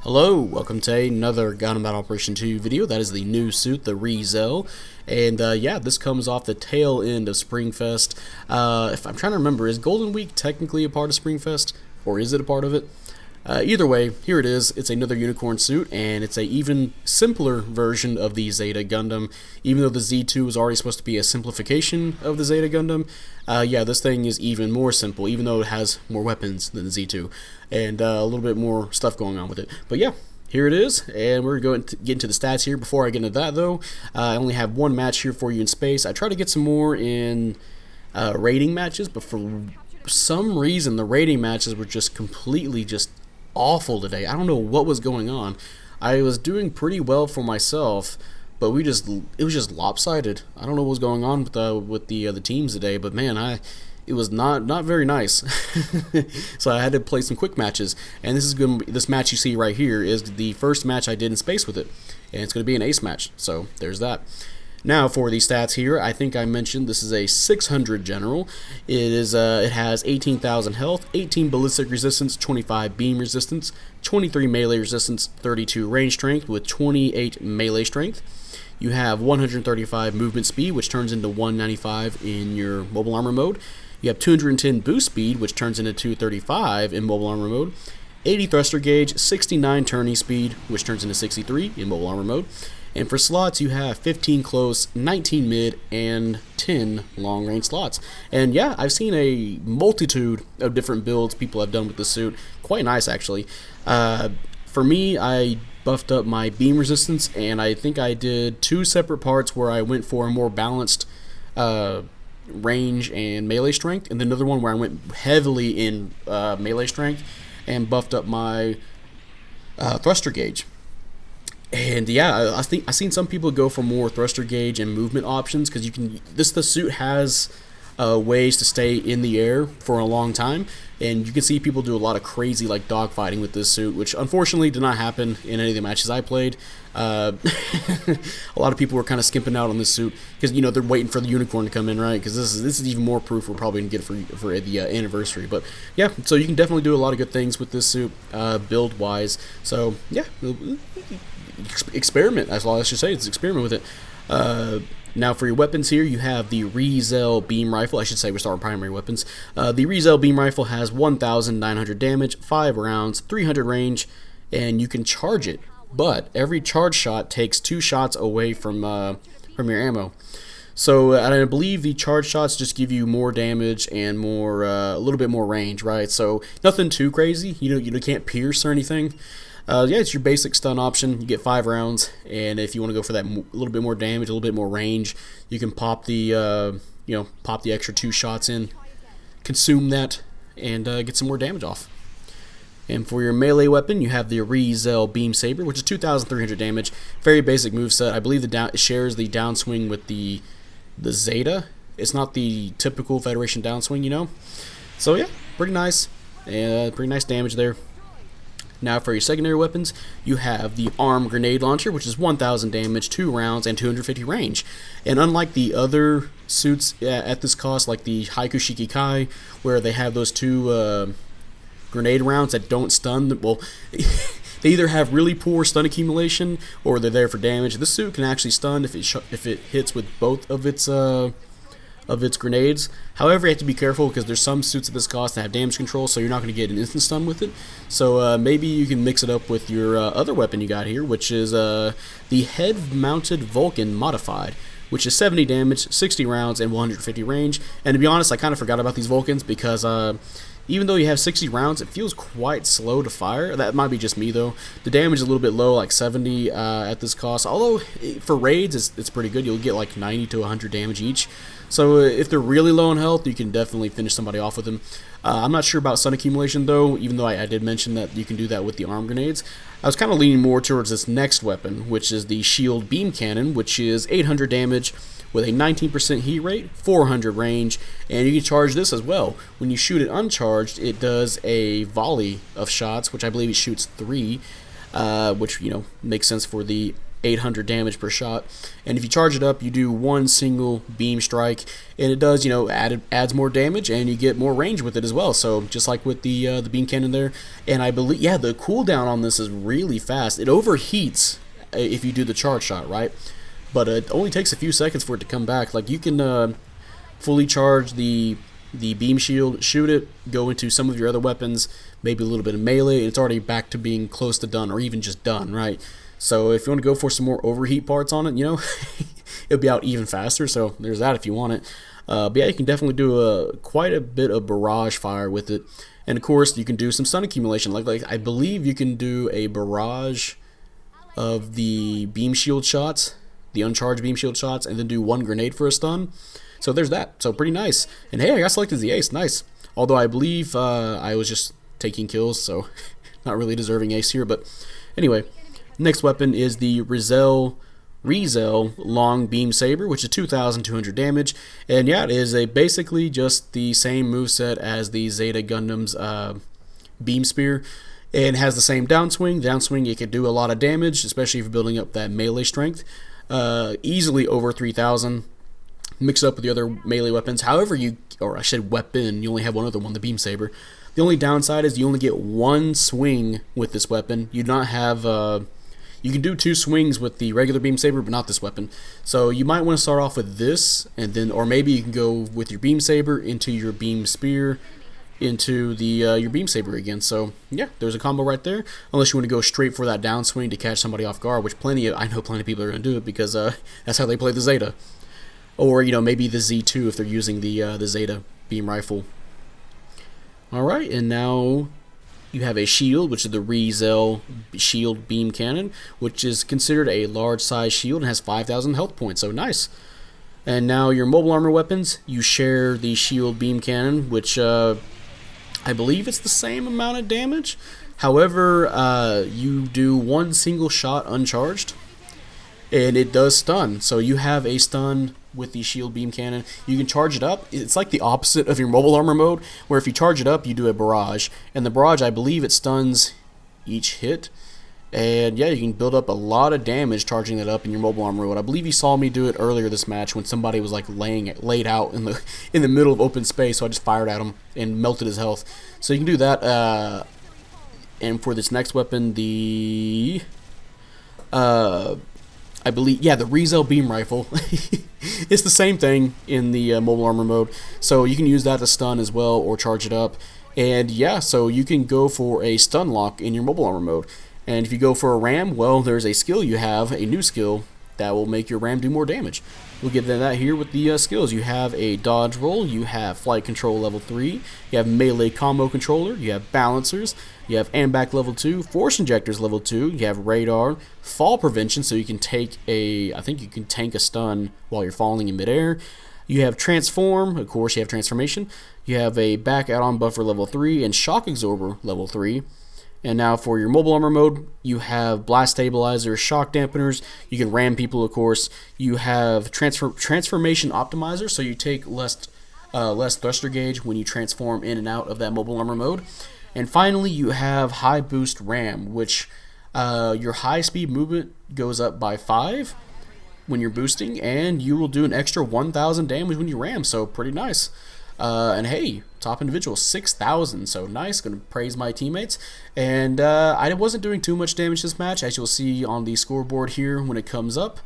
Hello, welcome to another Gundam Battle Operation 2 video. That is the new suit, the ReZEL. And yeah, this comes off the tail end of Springfest. If I'm trying to remember, is Golden Week technically a part of Springfest? Or is it a part of it? Either way, here it is. It's another unicorn suit, and it's a even simpler version of the Zeta Gundam. Even though the Z2 was already supposed to be a simplification of the Zeta Gundam, yeah, this thing is even more simple, even though it has more weapons than the Z2, and a little bit more stuff going on with it. But yeah, here it is, and we're going to get into the stats here. Before I get into that, though, I only have one match here for you in space. I try to get some more in rating matches, but for some reason, the rating matches were just completely awful today. I don't know what was going on. I was doing pretty well for myself, but it was just lopsided. I don't know what was going on with the teams today, but man, it was not very nice. So I had to play some quick matches, and this match you see right here is the first match I did in space with it, and it's going to be an ace match. So there's that. Now for the stats here, I think I mentioned this is a 600 general. It has 18,000 health, 18 ballistic resistance, 25 beam resistance, 23 melee resistance, 32 range strength with 28 melee strength. You have 135 movement speed, which turns into 195 in your mobile armor mode. You have 210 boost speed, which turns into 235 in mobile armor mode. 80 thruster gauge, 69 turning speed, which turns into 63 in mobile armor mode. And for slots, you have 15 close, 19 mid, and 10 long range slots. And yeah, I've seen a multitude of different builds people have done with the suit. Quite nice, actually. For me, I buffed up my beam resistance, and I think I did two separate parts where I went for a more balanced range and melee strength, and then another one where I went heavily in melee strength and buffed up my thruster gauge. And yeah, I think I've seen some people go for more thruster gauge and movement options because the suit has ways to stay in the air for a long time, and you can see people do a lot of crazy like dogfighting with this suit, which unfortunately did not happen in any of the matches I played. A lot of people were kind of skimping out on this suit because they're waiting for the unicorn to come in, right? Because this is even more proof we're probably gonna get for the anniversary. But yeah, so you can definitely do a lot of good things with this suit build wise. So yeah. Experiment, that's all I should say. It's experiment with it. Now for your weapons here, you have the ReZEL beam rifle. I should say we're starting with primary weapons. The ReZEL beam rifle has 1,900 damage, 5 rounds, 300 range, and you can charge it. But every charge shot takes 2 shots away from your ammo. So I believe the charge shots just give you more damage and more a little bit more range, right? So nothing too crazy. You can't pierce or anything. Yeah, it's your basic stun option. You get 5 rounds, and if you want to go for that little bit more damage, a little bit more range, you can pop the pop the extra 2 shots in, consume that, and get some more damage off. And for your melee weapon, you have the ReZEL Beam Saber, which is 2,300 damage. Very basic moveset. I believe it shares the downswing with the Zeta. It's not the typical Federation downswing, So yeah, pretty nice. Pretty nice damage there. Now for your secondary weapons, you have the arm grenade launcher, which is 1,000 damage, 2 rounds, and 250 range. And unlike the other suits at this cost, like the Haikushiki Kai, where they have those 2 grenade rounds that don't stun, well, they either have really poor stun accumulation or they're there for damage. This suit can actually stun if it hits with both of its grenades. However, you have to be careful because there's some suits at this cost that have damage control, so you're not going to get an instant stun with it. So maybe you can mix it up with your other weapon you got here, which is the head-mounted Vulcan modified, which is 70 damage, 60 rounds, and 150 range. And to be honest, I kind of forgot about these Vulcans because even though you have 60 rounds, it feels quite slow to fire. That might be just me, though. The damage is a little bit low, like 70 at this cost. Although, for raids, it's pretty good. You'll get like 90 to 100 damage each. So if they're really low on health, you can definitely finish somebody off with them. I'm not sure about stun accumulation, though, even though I did mention that you can do that with the arm grenades. I was kind of leaning more towards this next weapon, which is the Shield Beam Cannon, which is 800 damage with a 19% heat rate, 400 range, and you can charge this as well. When you shoot it uncharged, it does a volley of shots, which I believe it shoots 3, which makes sense for the 800 damage per shot. And if you charge it up, you do one single beam strike, and it does, adds more damage, and you get more range with it as well. So just like with the beam cannon there. And I believe, yeah, the cooldown on this is really fast. It overheats if you do the charge shot, right? But it only takes a few seconds for it to come back. Like, you can fully charge the beam shield, shoot it, go into some of your other weapons, maybe a little bit of melee, and it's already back to being close to done, or even just done, right? So if you want to go for some more overheat parts on it, it'll be out even faster. So there's that if you want it. But yeah, you can definitely do quite a bit of barrage fire with it. And of course, you can do some stun accumulation. Like I believe you can do a barrage of the beam shield shots, the uncharged beam shield shots, and then do one grenade for a stun. So there's that. So pretty nice. And hey, I got selected as the ace. Nice. Although I believe I was just taking kills, so not really deserving ace here. But anyway, next weapon is the ReZEL long beam saber, which is 2,200 damage. And yeah, it is basically just the same moveset as the Zeta Gundam's beam spear. And has the same downswing. Downswing, it can do a lot of damage, especially if you're building up that melee strength. Easily over 3,000. Mix it up with the other melee weapons. However, you only have one other one, the beam saber. The only downside is you only get one swing with this weapon. You do not have you can do two swings with the regular beam saber, but not this weapon. So you might want to start off with this, and then, or maybe you can go with your beam saber into your beam spear, into the your beam saber again. So yeah, there's a combo right there. Unless you want to go straight for that downswing to catch somebody off guard, which I know plenty of people are going to do it because that's how they play the Zeta. Or, maybe the Z2 if they're using the Zeta beam rifle. Alright, and now you have a shield, which is the ReZEL shield beam cannon, which is considered a large size shield and has 5,000 health points, so nice. And now your mobile armor weapons, you share the shield beam cannon, which I believe it's the same amount of damage. However, you do one single shot uncharged, and it does stun. So you have a stun with the shield beam cannon. You can charge it up. It's like the opposite of your mobile armor mode, where if you charge it up, you do a barrage. And the barrage, I believe it stuns each hit. And yeah, you can build up a lot of damage charging that up in your mobile armor mode. I believe you saw me do it earlier this match when somebody was like laid out in the middle of open space, so I just fired at him and melted his health. So you can do that. And for this next weapon, the I believe, yeah, the ReZEL beam rifle. It's the same thing in the mobile armor mode, so you can use that to stun as well or charge it up. And yeah, so you can go for a stun lock in your mobile armor mode. And if you go for a ram, well, there's a skill you have, a new skill, that will make your ram do more damage. We'll get to that here with the skills. You have a dodge roll, you have flight control level 3, you have melee combo controller, you have balancers, you have ambac level 2, force injectors level 2, you have radar, fall prevention, so you can take I think you can tank a stun while you're falling in midair. You have transform, of course you have transformation, you have a back add-on buffer level 3, and shock absorber level 3. And now for your mobile armor mode, you have blast stabilizer, shock dampeners, you can ram people, of course. You have transformation optimizer, so you take less thruster gauge when you transform in and out of that mobile armor mode. And finally, you have high boost ram, which your high speed movement goes up by 5 when you're boosting, and you will do an extra 1,000 damage when you ram, so pretty nice. And hey, top individual, 6,000, so nice. Gonna praise my teammates. And I wasn't doing too much damage this match, as you'll see on the scoreboard here when it comes up.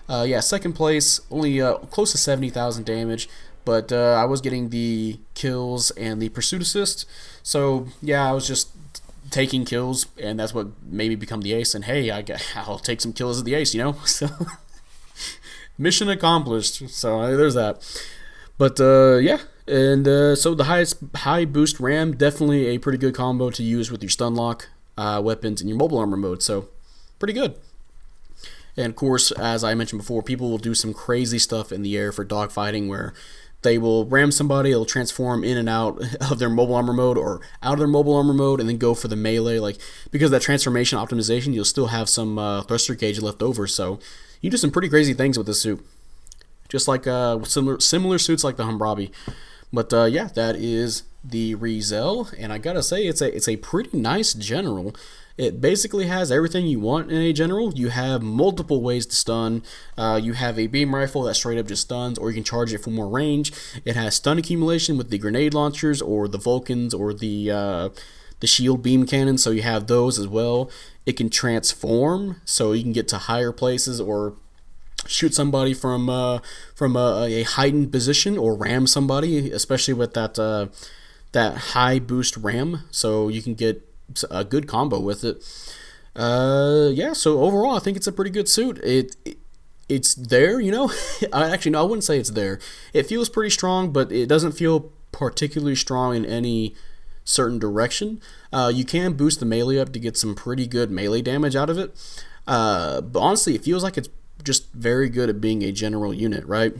Yeah, second place, only close to 70,000 damage, but I was getting the kills and the pursuit assist. So yeah, I was just taking kills, and that's what made me become the ace. And hey, I'll take some kills as the ace, So mission accomplished. So there's that. But yeah. And so the high boost ram, definitely a pretty good combo to use with your stun lock weapons in your mobile armor mode, so pretty good. And of course, as I mentioned before, people will do some crazy stuff in the air for dogfighting where they will ram somebody, it'll transform in and out of their mobile armor mode or out of their mobile armor mode and then go for the melee. Like, because of that transformation optimization, you'll still have some thruster gauge left over, so you do some pretty crazy things with this suit. Just like similar suits like the Humbrabi. But yeah, that is the ReZEL, and I gotta say it's a pretty nice general. It basically has everything you want in a general. You have multiple ways to stun. You have a beam rifle that straight up just stuns, or you can charge it for more range. It has stun accumulation with the grenade launchers, or the Vulcans, or the shield beam cannon, so you have those as well. It can transform, so you can get to higher places or shoot somebody from a heightened position, or ram somebody, especially with that high boost ram. So you can get a good combo with it. Yeah. So overall, I think it's a pretty good suit. It's there, you know. Actually, no, I wouldn't say it's there. It feels pretty strong, but it doesn't feel particularly strong in any certain direction. You can boost the melee up to get some pretty good melee damage out of it. But honestly, it feels like it's just very good at being a general unit, right?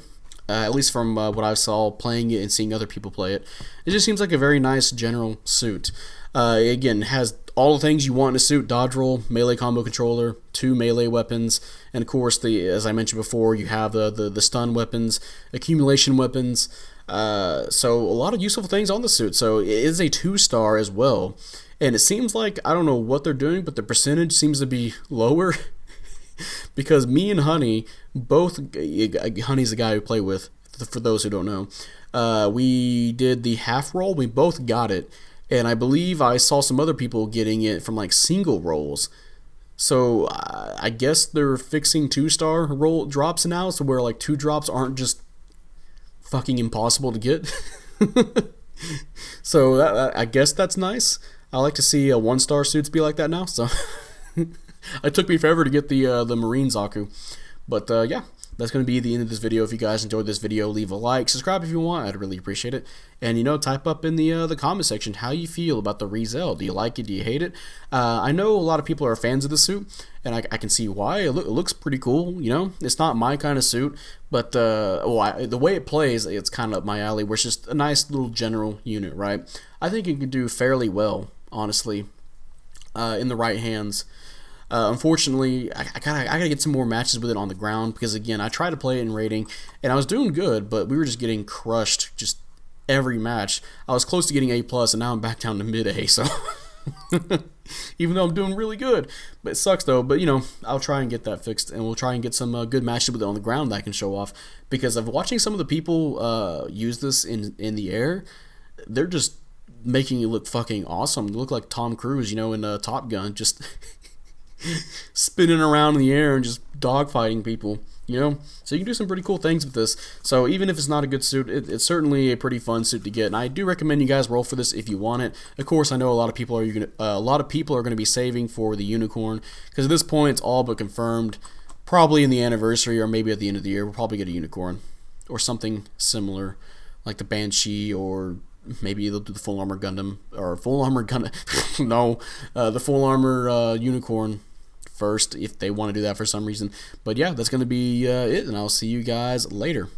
At least from what I saw playing it and seeing other people play it. It just seems like a very nice general suit. Again, it has all the things you want in a suit: dodge roll, melee combo controller, 2 melee weapons, and of course, as I mentioned before, you have the stun weapons, accumulation weapons. So a lot of useful things on the suit. So it is a 2-star as well. And it seems like, I don't know what they're doing, but the percentage seems to be lower. Because me and Honey, both, Honey's the guy who play with, for those who don't know, we did the half roll, we both got it, and I believe I saw some other people getting it from like single rolls. So I guess they're fixing 2-star roll drops now, so where like 2 drops aren't just fucking impossible to get. So I guess that's nice. I like to see 1-star suits be like that now, so it took me forever to get the Marine Zaku. But yeah, that's going to be the end of this video. If you guys enjoyed this video, leave a like, subscribe if you want. I'd really appreciate it. And, you know, type up in the comment section how you feel about the ReZEL. Do you like it? Do you hate it? I know a lot of people are fans of the suit, and I can see why. It looks pretty cool, you know? It's not my kind of suit, but the way it plays, it's kind of up my alley, where it's just a nice little general unit, right? I think it could do fairly well, honestly, in the right hands. Unfortunately, I gotta get some more matches with it on the ground, because again, I tried to play it in rating and I was doing good, but we were just getting crushed just every match. I was close to getting A+, and now I'm back down to mid-A, so even though I'm doing really good. But it sucks though. But you know, I'll try and get that fixed, and we'll try and get some good matches with it on the ground that I can show off, because of watching some of the people use this in the air. They're just making it look fucking awesome. They look like Tom Cruise, you know, in Top Gun, just spinning around in the air and just dogfighting people, you know. So you can do some pretty cool things with this. So even if it's not a good suit, it's certainly a pretty fun suit to get, and I do recommend you guys roll for this if you want it. Of course, I know a lot of people are going to be saving for the unicorn, because at this point it's all but confirmed. Probably in the anniversary, or maybe at the end of the year, we'll probably get a unicorn or something similar, like the Banshee, or maybe they'll do the full armor Gundam, or full armor Gundam. No, the full armor unicorn first, if they want to do that for some reason. But yeah, that's going to be it, and I'll see you guys later.